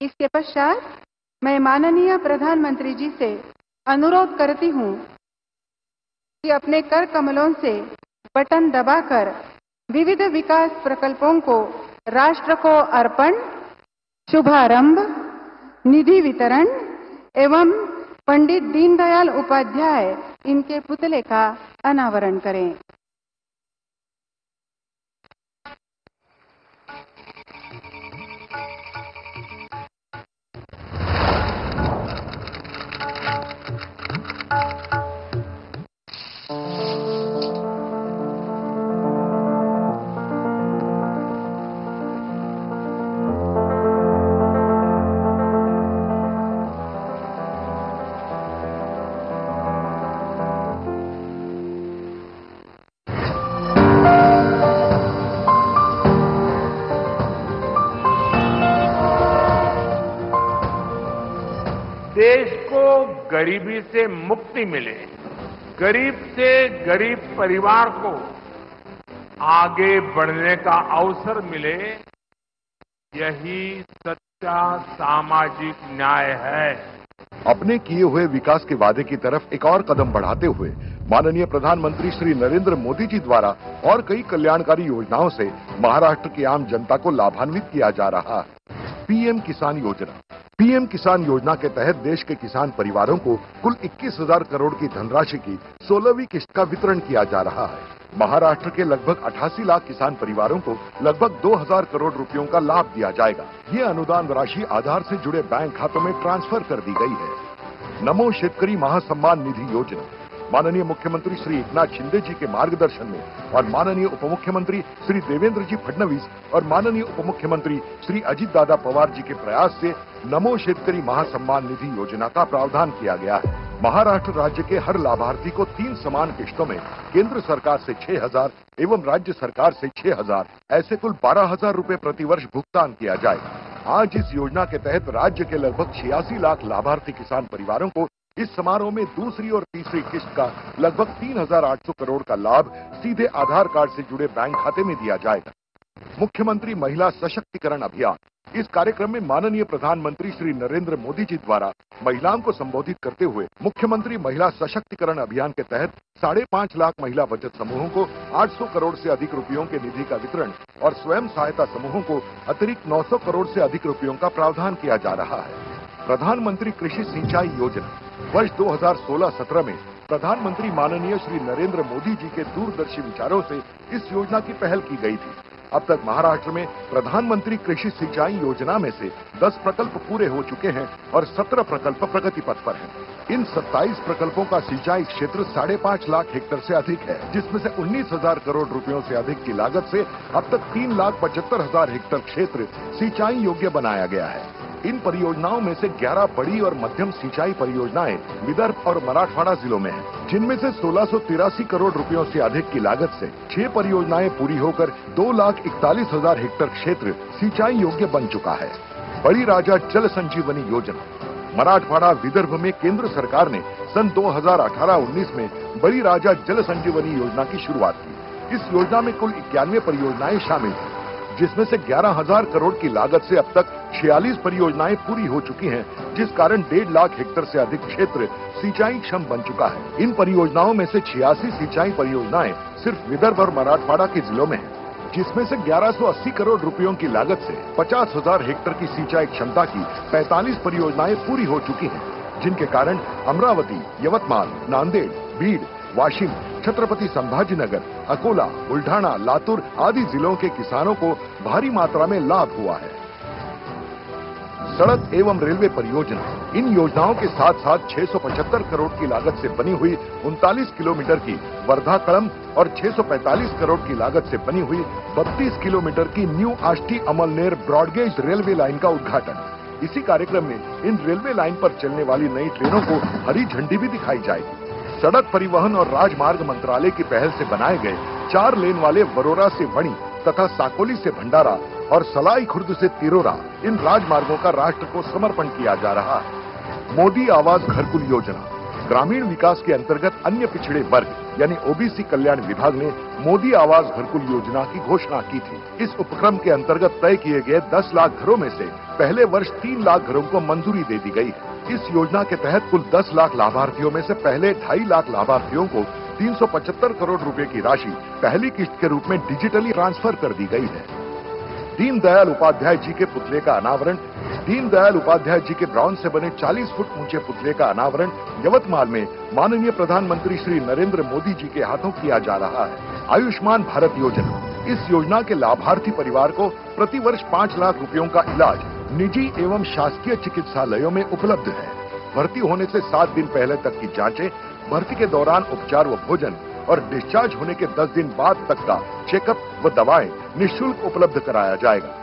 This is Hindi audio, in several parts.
इसके पश्चात मैं माननीय प्रधानमंत्री जी से अनुरोध करती हूं कि अपने कर कमलों से बटन दबाकर विविध विकास प्रकल्पों को राष्ट्र को अर्पण, शुभारंभ, निधि वितरण एवं पंडित दीनदयाल उपाध्याय इनके पुतले का अनावरण करें। देश को गरीबी से मुक्ति मिले, गरीब से गरीब परिवार को आगे बढ़ने का अवसर मिले, यही सच्चा सामाजिक न्याय है। अपने किए हुए विकास के वादे की तरफ एक और कदम बढ़ाते हुए माननीय प्रधानमंत्री श्री नरेंद्र मोदी जी द्वारा और कई कल्याणकारी योजनाओं से महाराष्ट्र की आम जनता को लाभान्वित किया जा रहा है। पीएम किसान योजना। पीएम किसान योजना के तहत देश के किसान परिवारों को कुल 21,000 करोड़ की धनराशि की 16वीं किस्त का वितरण किया जा रहा है। महाराष्ट्र के लगभग 88 लाख किसान परिवारों को लगभग 2,000 करोड़ रुपयों का लाभ दिया जाएगा। ये अनुदान राशि आधार से जुड़े बैंक खातों में ट्रांसफर कर दी गई है। नमो शेतकरी महासम्मान निधि योजना। माननीय मुख्यमंत्री श्री एकनाथ शिंदे जी के मार्गदर्शन में और माननीय उपमुख्यमंत्री श्री देवेंद्र जी फडणवीस और माननीय उपमुख्यमंत्री श्री अजित दादा पवार जी के प्रयास से नमो शेतकरी महासम्मान निधि योजना का प्रावधान किया गया है। महाराष्ट्र राज्य के हर लाभार्थी को 3 समान किश्तों में केंद्र सरकार से 6,000 एवं राज्य सरकार से 6,000 ऐसे कुल 12,000 रुपए प्रतिवर्ष भुगतान किया जाएगा। आज इस योजना के तहत राज्य के लगभग 86 लाख लाभार्थी किसान परिवारों को इस समारोह में दूसरी और तीसरी किस्त का लगभग 3,800 करोड़ का लाभ सीधे आधार कार्ड से जुड़े बैंक खाते में दिया जाएगा। मुख्यमंत्री महिला सशक्तिकरण अभियान। इस कार्यक्रम में माननीय प्रधानमंत्री श्री नरेंद्र मोदी जी द्वारा महिलाओं को संबोधित करते हुए मुख्यमंत्री महिला सशक्तिकरण अभियान के तहत 5.5 लाख महिला बचत समूहों को 800 करोड़ से अधिक रुपयों के निधि का वितरण और स्वयं सहायता समूहों को अतिरिक्त 900 करोड़ से अधिक रुपयों का प्रावधान किया जा रहा है। प्रधानमंत्री कृषि सिंचाई योजना। वर्ष 2016-17 में प्रधानमंत्री माननीय श्री नरेंद्र मोदी जी के दूरदर्शी विचारों से इस योजना की पहल की गई थी। अब तक महाराष्ट्र में प्रधानमंत्री कृषि सिंचाई योजना में से 10 प्रकल्प पूरे हो चुके हैं और 17 प्रकल्प प्रगति पथ पर हैं। इन 27 प्रकल्पों का सिंचाई क्षेत्र 5.5 लाख हेक्टेयर से अधिक है, जिसमें से 19,000 करोड़ रुपयों से अधिक की लागत से अब तक 3,75,000 हेक्टेयर क्षेत्र सिंचाई योग्य बनाया गया है। इन परियोजनाओं में से 11 बड़ी और मध्यम सिंचाई परियोजनाएं विदर्भ और मराठवाड़ा जिलों में हैं, जिनमें से 1683 करोड़ रुपयों से अधिक की लागत से 6 परियोजनाएं पूरी होकर 2,41,000 हेक्टेयर क्षेत्र सिंचाई योग्य बन चुका है। बड़ी राजा जल संजीवनी योजना। मराठवाड़ा विदर्भ में केंद्र सरकार ने सन 2018-19 में बड़ी राजा जल संजीवनी योजना की शुरुआत की। इस योजना में कुल 91 परियोजनाएं शामिल हैं, जिसमें से 11,000 करोड़ की लागत से अब तक 46 परियोजनाएं पूरी हो चुकी हैं, जिस कारण 1.5 लाख हेक्टेयर से अधिक क्षेत्र सिंचाई क्षम बन चुका है। इन परियोजनाओं में से 86 सिंचाई परियोजनाएं सिर्फ विदर्भ और मराठवाड़ा के जिलों में हैं, जिसमें से 1180 करोड़ रुपयों की लागत से 50,000 हेक्टेयर की सिंचाई क्षमता की 45 परियोजनाएं पूरी हो चुकी हैं, जिनके कारण अमरावती, यवतमाल, नांदेड़, बीड, वाशिम, छत्रपति संभाजीनगर, अकोला, बुल्ढाना, लातूर आदि जिलों के किसानों को भारी मात्रा में लाभ हुआ है। सड़क एवं रेलवे परियोजना। इन योजनाओं के साथ साथ 675 करोड़ की लागत से बनी हुई 39 किलोमीटर की वर्धा कड़म और 645 करोड़ की लागत से बनी हुई 32 किलोमीटर की new Ashti Amalner broad gauge railway line का उद्घाटन। इसी कार्यक्रम में इन रेलवे लाइन पर चलने वाली नई ट्रेनों को हरी झंडी भी दिखाई जाएगी। सड़क परिवहन और राजमार्ग मंत्रालय की पहल से बनाए गए 4 लेन वाले वरोरा से वणी तथा साकोली से भंडारा और सलाई खुर्द से तिरोरा इन राजमार्गों का राष्ट्र को समर्पण किया जा रहा है। मोदी आवास घरकुल योजना। ग्रामीण विकास के अंतर्गत अन्य पिछड़े वर्ग यानी ओबीसी कल्याण विभाग ने मोदी आवास घरकुल योजना की घोषणा की थी। इस उपक्रम के अंतर्गत तय किए गए 10 लाख घरों में से पहले वर्ष 3 लाख घरों को मंजूरी दे दी गई है। इस योजना के तहत कुल 10 लाख लाभार्थियों में से पहले 2.5 लाख लाभार्थियों को 375 करोड़ रुपए की राशि पहली किस्त के रूप में डिजिटली ट्रांसफर कर दी गई है। दीनदयाल उपाध्याय जी के पुतले का अनावरण, दीनदयाल उपाध्याय जी के ब्रॉन्ज से बने 40 फुट ऊंचे पुतले का अनावरण यवतमाल में माननीय प्रधानमंत्री श्री नरेंद्र मोदी जी के हाथों किया जा रहा है। आयुष्मान भारत योजना, इस योजना के लाभार्थी परिवार को प्रति वर्ष 5 लाख रुपयों का इलाज निजी एवं शासकीय चिकित्सालयों में उपलब्ध है। भर्ती होने से 7 दिन पहले तक की जांचें, भर्ती के दौरान उपचार व भोजन और डिस्चार्ज होने के 10 दिन बाद तक का चेकअप व दवाएं निःशुल्क उपलब्ध कराया जाएगा।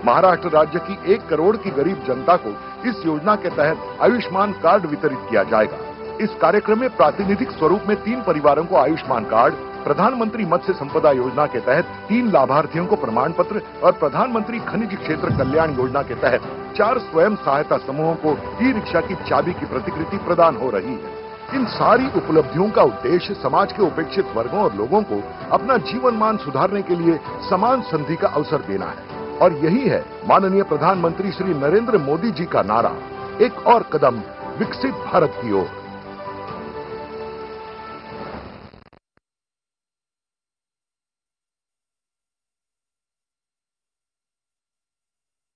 महाराष्ट्र राज्य की 1 करोड़ की गरीब जनता को इस योजना के तहत आयुष्मान कार्ड वितरित किया जाएगा। इस कार्यक्रम में प्रातिनिधिक स्वरूप में 3 परिवारों को आयुष्मान कार्ड, प्रधानमंत्री मत्स्य संपदा योजना के तहत 3 लाभार्थियों को प्रमाण पत्र और प्रधानमंत्री खनिज क्षेत्र कल्याण योजना के तहत 4 स्वयं सहायता समूहों को ई रिक्शा की चाबी की प्रतिकृति प्रदान हो रही है। इन सारी उपलब्धियों का उद्देश्य समाज के उपेक्षित वर्गों और लोगों को अपना जीवन मान सुधारने के लिए समान संधि का अवसर देना है। और यही है माननीय प्रधानमंत्री श्री नरेंद्र मोदी जी का नारा, एक और कदम विकसित भारत की ओर।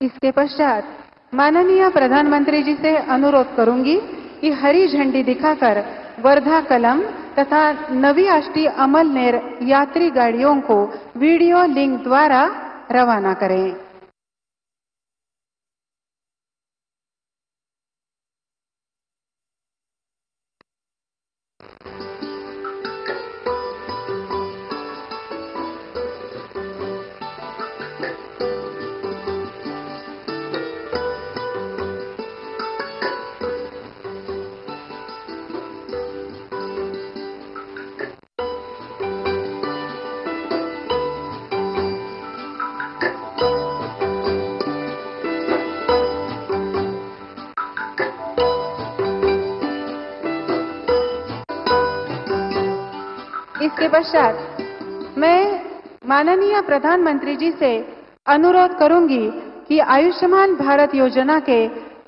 इसके पश्चात माननीय प्रधानमंत्री जी से अनुरोध करूंगी कि हरी झंडी दिखाकर वर्धा कलम तथा नवी आष्टी अमलनेर यात्री गाड़ियों को वीडियो लिंक द्वारा रवाना करें। इसके पश्चात मैं माननीय प्रधानमंत्री जी से अनुरोध करूंगी कि आयुष्मान भारत योजना के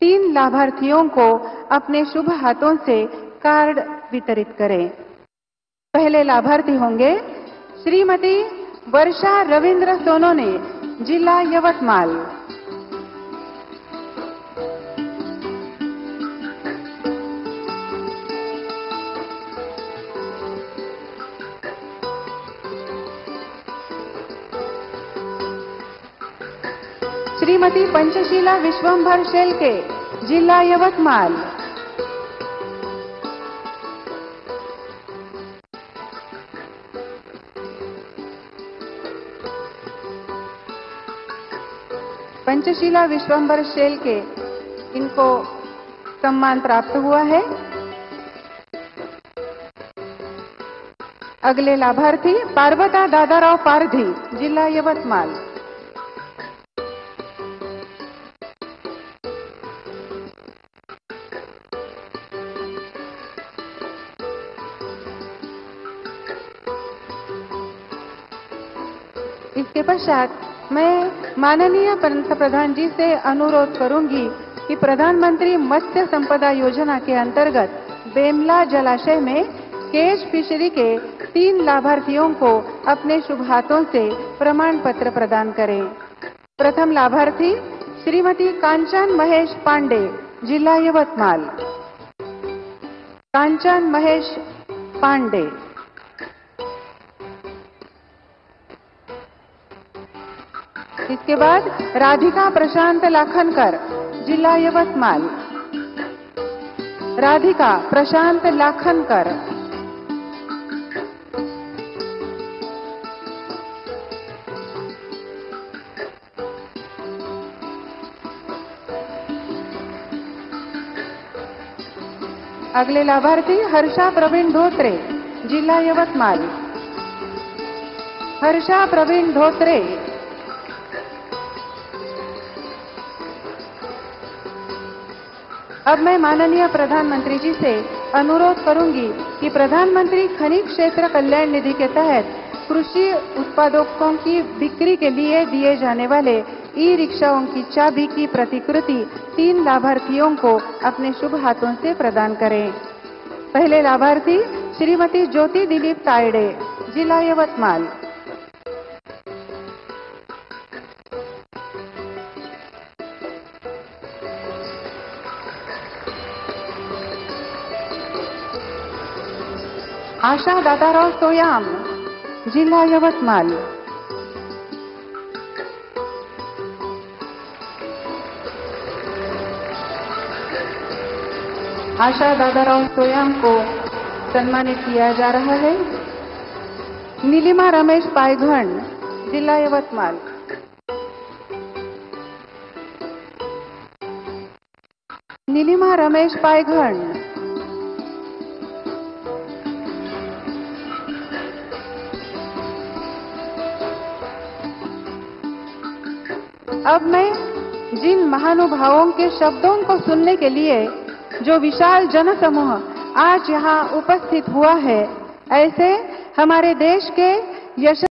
3 लाभार्थियों को अपने शुभ हाथों से कार्ड वितरित करें। पहले लाभार्थी होंगे श्रीमती वर्षा रविंद्र सोनोने, जिला यवतमाल। श्रीमती पंचशीला विश्वंभर शेलके, जिला यवतमाल। पंचशीला विश्वंभर शेलके, इनको सम्मान प्राप्त हुआ है। अगले लाभार्थी पार्वता दादाराव पारधी, जिला यवतमाल। इसके पश्चात मैं माननीय पंतप्रधान जी से अनुरोध करूंगी कि प्रधानमंत्री मत्स्य संपदा योजना के अंतर्गत बेमला जलाशय में केज फिशरी के 3 लाभार्थियों को अपने शुभ हाथों से प्रमाण पत्र प्रदान करें। प्रथम लाभार्थी श्रीमती कांचन महेश पांडे, जिला यवतमाल। कांचन महेश पांडे। इसके बाद राधिका प्रशांत लाखनकर, जिला यवतमाल। राधिका प्रशांत लाखनकर। अगले लाभार्थी हर्षा प्रवीण धोत्रे, जिला यवतमाल। हर्षा प्रवीण धोत्रे। अब मैं माननीय प्रधानमंत्री जी से अनुरोध करूंगी कि प्रधानमंत्री खनिज क्षेत्र कल्याण निधि के तहत कृषि उत्पादकों की बिक्री के लिए दिए जाने वाले ई रिक्शाओं की चाबी की प्रतिकृति 3 लाभार्थियों को अपने शुभ हाथों से प्रदान करें। पहले लाभार्थी श्रीमती ज्योति दिलीप तायडे, जिला यवतमाल। आशा दादाराव सोयाम, जिला यवतमाल। आशा दादाराव सोयाम को सम्मानित किया जा रहा है। नीलिमा रमेश पायघन, जिला यवतमाल। नीलिमा रमेश पायघन। अब मैं जिन महानुभावों के शब्दों को सुनने के लिए जो विशाल जनसमूह आज यहाँ उपस्थित हुआ है, ऐसे हमारे देश के यश